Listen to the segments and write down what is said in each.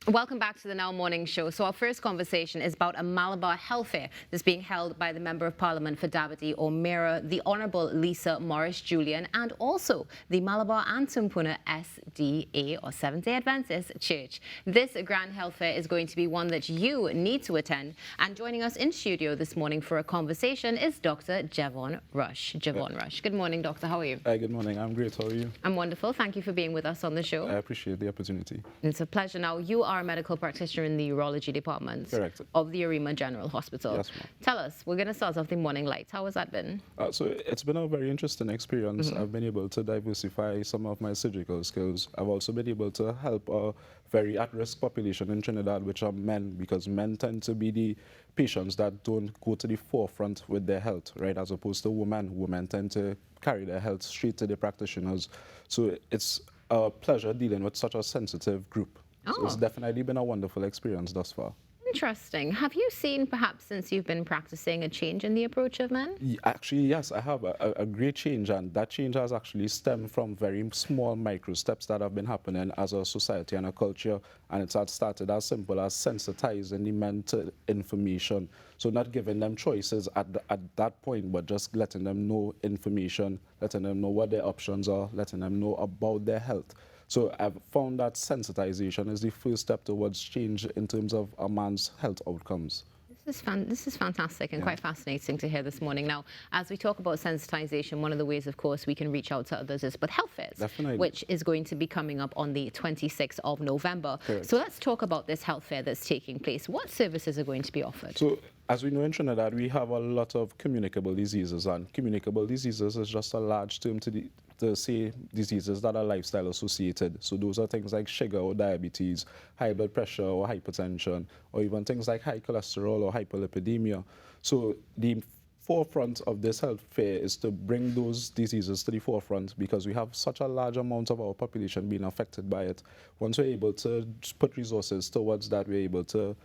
Welcome back to the Now Morning Show. So our first conversation is about a Malabar health fair that's being held by the Member of Parliament for Diabetic or Mira, the Honourable Lisa Morris-Julian, and also the Malabar and Tumpuna SDA or Seventh-day Adventist Church. This grand health fair is going to be one that you need to attend. And joining us in studio this morning for a conversation is Dr. Javon Rush. Javon Rush. Good morning, Doctor. How are you? Hi, good morning. I'm great. How are you? I'm wonderful. Thank you for being with us on the show. I appreciate the opportunity. It's a pleasure. Now, you are a medical practitioner in the urology department Correct. of the Arima General Hospital. Yes, ma'am. Tell us, we're going to start off the morning light. How has that been? So it's been a very interesting experience. I've been able to diversify some of my surgical skills. I've also been able to help a very at-risk population in Trinidad, which are men, because men tend to be the patients that don't go to the forefront with their health, right, as opposed to women. Women tend to carry their health straight to the practitioners. So it's a pleasure dealing with such a sensitive group. So it's definitely been a wonderful experience thus far. Interesting. Have you seen, perhaps since you've been practicing, a change in the approach of men? Actually, yes, I have a great change, and that change has actually stemmed from very small micro steps that have been happening as a society and a culture, and it's had started as simple as sensitizing the men to information. So not giving them choices at that point, but just letting them know information, letting them know what their options are, letting them know about their health. So I've found that sensitization is the first step towards change in terms of a man's health outcomes. This is fantastic and quite fascinating to hear this morning. Now, as we talk about sensitization, one of the ways, of course, we can reach out to others is with health fairs, which is going to be coming up on the 26th of November. Correct. So let's talk about this health fair that's taking place. What services are going to be offered? So, as we know in Trinidad, we have a lot of communicable diseases, and communicable diseases is just a large term to say diseases that are lifestyle associated. So those are things like sugar or diabetes, high blood pressure or hypertension, or even things like high cholesterol or hyperlipidemia. So the forefront of this health fair is to bring those diseases to the forefront, because we have such a large amount of our population being affected by it. Once we're able to put resources towards that, we're able to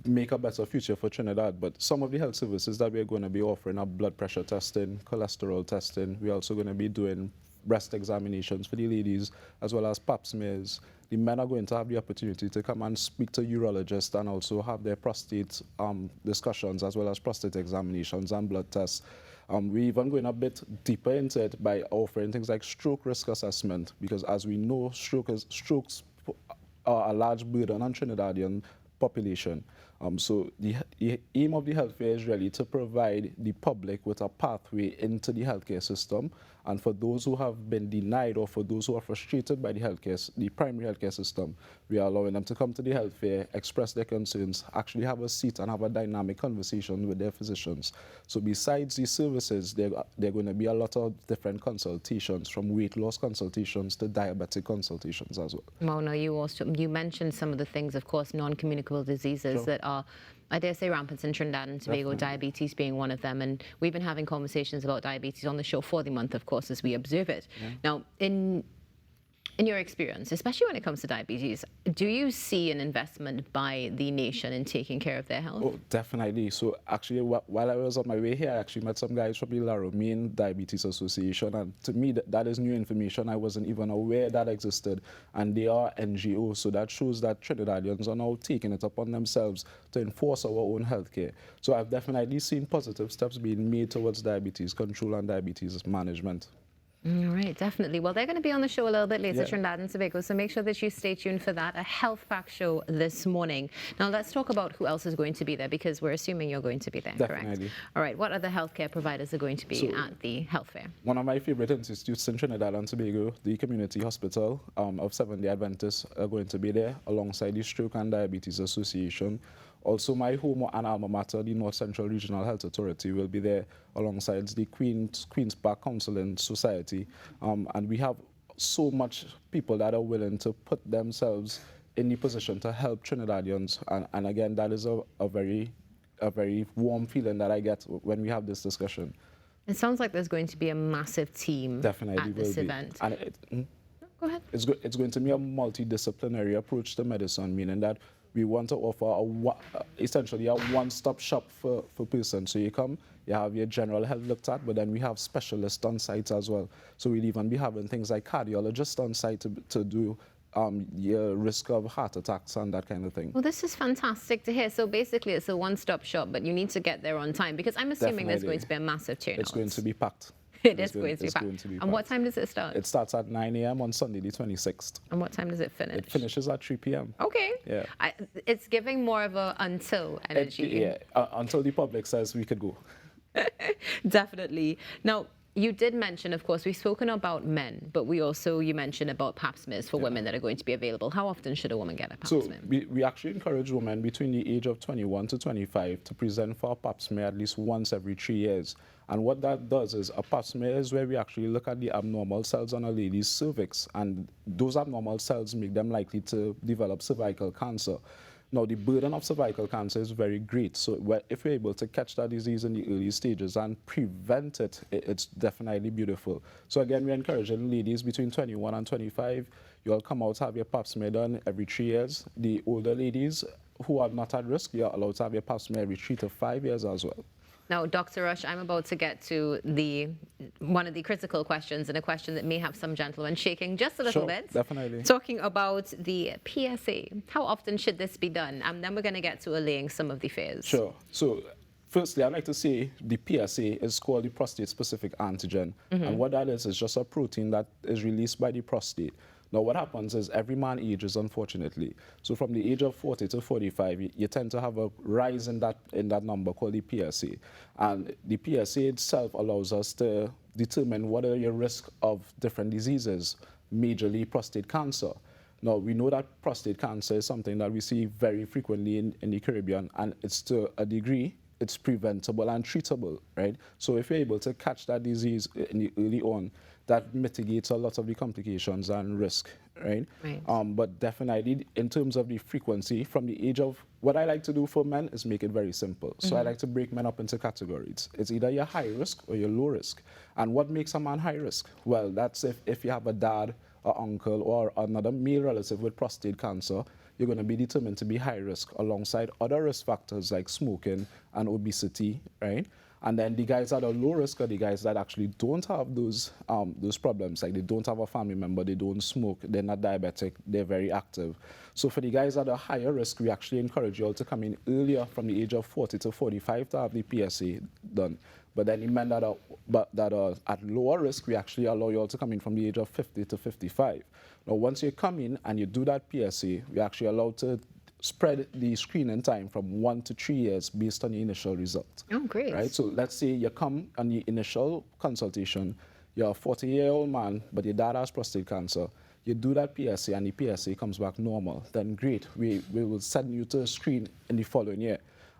make a better future for Trinidad. But some of the health services that we're going to be offering are blood pressure testing, cholesterol testing. We're also going to be doing breast examinations for the ladies, as well as pap smears. The men are going to have the opportunity to come and speak to urologists and also have their prostate discussions, as well as prostate examinations and blood tests. We're even going a bit deeper into it by offering things like stroke risk assessment, because as we know, strokes are a large burden on Trinidadian population. So the aim of the health fair is really to provide the public with a pathway into the healthcare system, and for those who have been denied or for those who are frustrated by the primary healthcare system, we are allowing them to come to the health fair, express their concerns, actually have a seat and have a dynamic conversation with their physicians. So besides these services, there are going to be a lot of different consultations, from weight loss consultations to diabetic consultations as well. Well, no, you mentioned some of the things, of course, non-communicable diseases that are, I dare say, rampant in Trinidad and Tobago, diabetes being one of them. And we've been having conversations about diabetes on the show for the month, of course, as we observe it. Now, in your experience, especially when it comes to diabetes, do you see an investment by the nation in taking care of their health? Oh, definitely. So actually, while I was on my way here, I actually met some guys from the Laromean Diabetes Association, and to me, that is new information. I wasn't even aware that existed, and they are NGOs, so that shows that Trinidadians are now taking it upon themselves to enforce our own healthcare. So I've definitely seen positive steps being made towards diabetes control and diabetes management. All right, definitely. Well, they're going to be on the show a little bit later, Trinidad and Tobago, so make sure that you stay tuned for that, a health fact show this morning. Now, let's talk about who else is going to be there, because we're assuming you're going to be there, Definitely. correct? All right, what other healthcare providers are going to be at the health fair? One of my favorite institutes in Trinidad and Tobago, the Community Hospital of Seventh-day Adventist, are going to be there, alongside the Stroke and Diabetes Association. Also, my home and alma mater, the North Central Regional Health Authority, will be there alongside the Queen's Park Counseling Society. And we have so much people that are willing to put themselves in the position to help Trinidadians. And again, that is a very warm feeling that I get when we have this discussion. It sounds like there's going to be a massive team Definitely at this event. And Go ahead. it's going to be a multidisciplinary approach to medicine, meaning that we want to offer essentially a one-stop shop for persons. So you come, you have your general health looked at, but then we have specialists on site as well. So we'll even be having things like cardiologists on site to do your risk of heart attacks and that kind of thing. Well, this is fantastic to hear. So basically, it's a one-stop shop, but you need to get there on time because I'm assuming there's going to be a massive turnout. It's going to be packed. It is going to be packed. And what time does it start? It starts at 9 a.m. on Sunday, the 26th. And what time does it finish? It finishes at 3 p.m. Okay. Yeah. It's giving more of a until energy. Until the public says we could go. Definitely. Now, you did mention, of course, we've spoken about men, but you mentioned about pap smears for women that are going to be available. How often should a woman get a pap smear? We actually encourage women between the age of 21 to 25 to present for a pap smear at least once every 3 years. And what that does is a pap smear is where we actually look at the abnormal cells on a lady's cervix, and those abnormal cells make them likely to develop cervical cancer. Now, the burden of cervical cancer is very great. So if we're able to catch that disease in the early stages and prevent it, it's definitely beautiful. So again, we're encouraging ladies between 21 and 25, you all come out, have your pap smear done every 3 years. The older ladies who are not at risk, you're allowed to have your pap smear every 3 to 5 years as well. Now, Dr. Rush, I'm about to get to one of the critical questions, and a question that may have some gentlemen shaking just a little bit. Definitely. Talking about the PSA. How often should this be done? And then we're going to get to allaying some of the fears. Sure. So, firstly, I'd like to say the PSA is called the prostate-specific antigen. And what that is just a protein that is released by the prostate. Now, what happens is every man ages, unfortunately. So from the age of 40 to 45, you tend to have a rise in that number called the PSA. And the PSA itself allows us to determine what are your risk of different diseases, majorly prostate cancer. Now, we know that prostate cancer is something that we see very frequently in the Caribbean, and it's to a degree, it's preventable and treatable, right? So if you're able to catch that disease early on, that mitigates a lot of the complications and risk, right? But definitely, in terms of the frequency, from the age of, what I like to do for men is make it very simple. So I like to break men up into categories. It's either you're high risk or you're low risk. And what makes a man high risk? Well, that's if you have a dad, or uncle, or another male relative with prostate cancer, you're going to be determined to be high risk alongside other risk factors like smoking and obesity, right? And then the guys that are low risk are the guys that actually don't have those problems, like they don't have a family member, they don't smoke, they're not diabetic, they're very active. So for the guys that are higher risk, we actually encourage you all to come in earlier from the age of 40 to 45 to have the PSA done. But then the men that are at lower risk, we actually allow you all to come in from the age of 50 to 55. Now, once you come in and you do that PSA, we actually allow to spread the screening time from 1 to 3 years based on the initial result. Oh, great. Right? So let's say you come on the initial consultation, you're a 40-year-old man, but your dad has prostate cancer. You do that PSA and the PSA comes back normal. Then great, we will send you to a screen in the following year.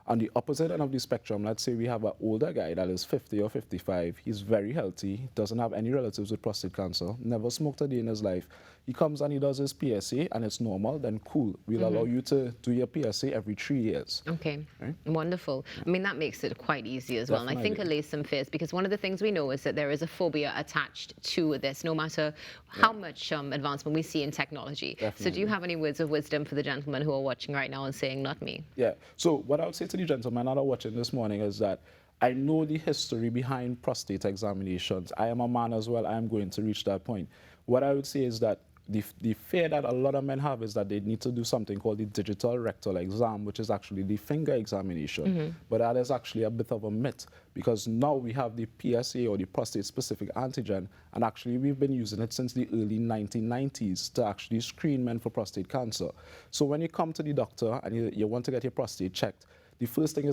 On the opposite end of the spectrum, let's say we have an older guy that is 50 or 55. He's very healthy, doesn't have any relatives with prostate cancer, never smoked a day in his life. He comes and he does his PSA and it's normal, then cool. We'll allow you to do your PSA every 3 years. Okay, right? Wonderful. I mean, that makes it quite easy as well. And I think allay some fears, because one of the things we know is that there is a phobia attached to this, no matter how much advancement we see in technology. Definitely. So do you have any words of wisdom for the gentlemen who are watching right now and saying, not me? Yeah, so what I would say to the gentlemen that are watching this morning is that I know the history behind prostate examinations. I am a man as well. I am going to reach that point. What I would say is that the fear that a lot of men have is that they need to do something called the digital rectal exam, which is actually the finger examination. But that is actually a bit of a myth, because now we have the PSA, or the prostate-specific antigen, and actually we've been using it since the early 1990s to actually screen men for prostate cancer. So when you come to the doctor and you want to get your prostate checked, the first thing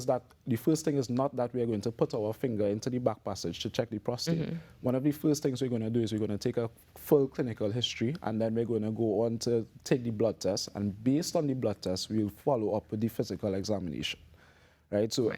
is not that we are going to put our finger into the back passage to check the prostate. One of the first things we're going to do is we're going to take a full clinical history, and then we're going to go on to take the blood test, and based on the blood test, we'll follow up with the physical examination. Right? So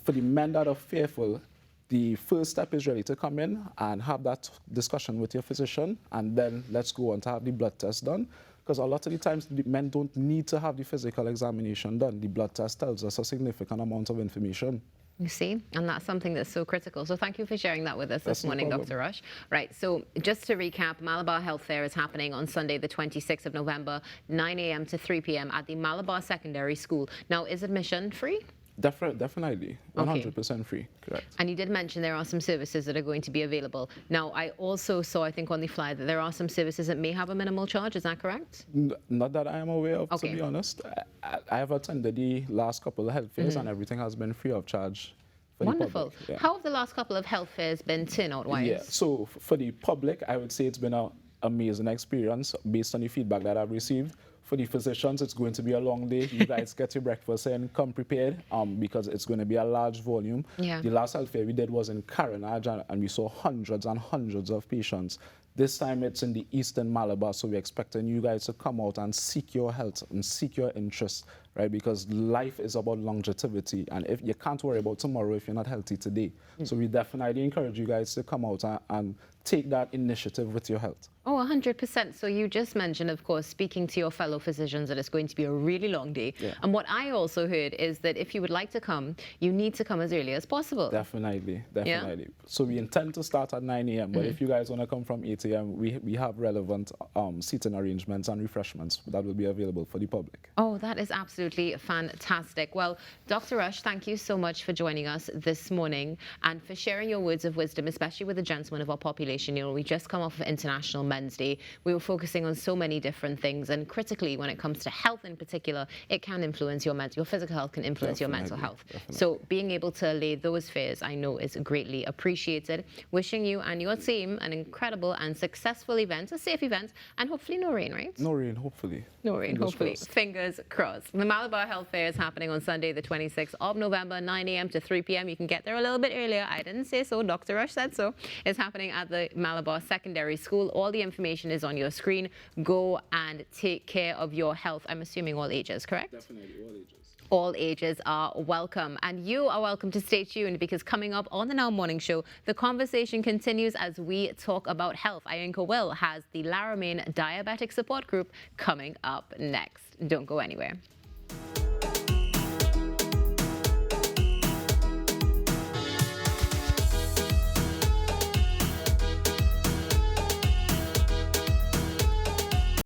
for the men that are fearful, the first step is really to come in and have that discussion with your physician, and then let's go on to have the blood test done. Because a lot of the times, the men don't need to have the physical examination done. The blood test tells us a significant amount of information. You see, and that's something that's so critical. So thank you for sharing that with us this morning, Dr. Rush. Right, so just to recap, Malabar Health Fair is happening on Sunday, the 26th of November, 9 a.m. to 3 p.m. at the Malabar Secondary School. Now, is admission free? Definitely, 100% free, correct. And you did mention there are some services that are going to be available. Now, I also saw, I think on the flyer, that there are some services that may have a minimal charge. Is that correct? Not that I am aware of, to be honest. I have attended the last couple of health fairs and everything has been free of charge. Wonderful. Yeah. How have the last couple of health fairs been turnout-wise? Yeah, so for the public, I would say it's been an amazing experience based on the feedback that I've received. For the physicians, it's going to be a long day. You guys get your breakfast and come prepared because it's going to be a large volume. Yeah. The last health fair we did was in Carenage and we saw hundreds and hundreds of patients. This time it's in the Eastern Malabar, so we're expecting you guys to come out and seek your health and seek your interests, right? Because life is about longevity, and if you can't worry about tomorrow if you're not healthy today. So we definitely encourage you guys to come out and take that initiative with your health. Oh, 100%. So you just mentioned, of course, speaking to your fellow physicians, that it's going to be a really long day. Yeah. And what I also heard is that if you would like to come, you need to come as early as possible. Definitely. Yeah? So we intend to start at 9 a.m., but if you guys want to come from 8 a.m., we have relevant seating arrangements and refreshments that will be available for the public. Oh, that is absolutely fantastic. Well, Dr. Rush, thank you so much for joining us this morning and for sharing your words of wisdom, especially with the gentlemen of our population. You know, we just come off of International Men's Day. We were focusing on so many different things, and critically, when it comes to health in particular, it can influence your physical health can influence your mental health. So being able to lay those fears, I know, is greatly appreciated. Wishing you and your team an incredible and successful event, a safe event, and hopefully no rain, right? No rain, hopefully. No rain, Fingers hopefully. crossed. Fingers crossed. The Malabar Health Fair is happening on Sunday, the 26th of November, 9 a.m. to 3 p.m. You can get there a little bit earlier. I didn't say so. Dr. Rush said so. It's happening at the Malabar Secondary School. All the information is on your screen. Go and take care of your health. I'm assuming all ages, correct? Definitely, all ages. All ages are welcome, and you are welcome to stay tuned, because coming up on the Now Morning Show, the conversation continues as we talk about health. Ianka Will has the Laramine Diabetic Support Group coming up next. Don't go anywhere.